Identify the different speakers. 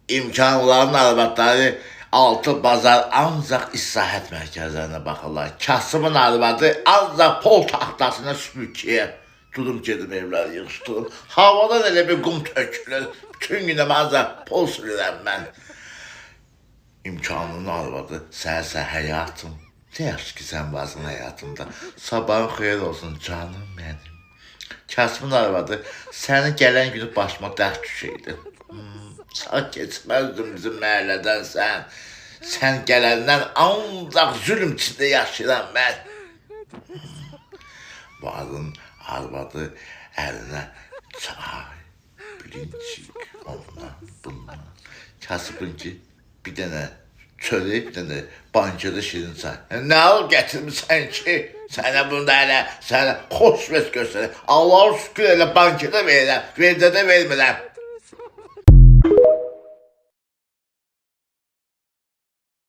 Speaker 1: imkanların arvadları altı bazar ancaq istirahət mərkəzlərinə baxırlar. Kasımın arvadı ancaq pol taxtasına sümüküyə. Tutum gedim evləri yığışdırım. Havadan elə bir qum tökülür. Bütün günüm ancaq pol sürürəm mən. İmkanının arvadı səhər həyatım. Ne yaxşı ki sən varsın həyatımda. Sabahın xeyir olsun canım mənim. Kasımın arvadı səni gələn günü başıma dərd düşəydi. Sağ keçməzdim bizim məhəllədən sən. Sən gələndən ancaq zülüm içində yaşayıram mən. Varın arvadı əlinə çay, bilincik, ondan, bundan. Kasımın ki bir dənə çörək, bir dənə bankada şirin çay. Nə al gətirmişsən ki? Sənə bunda elə, sənə xoş vəs göstərir. Allah şükür elə bankada verirəm, verdə də vermirəm.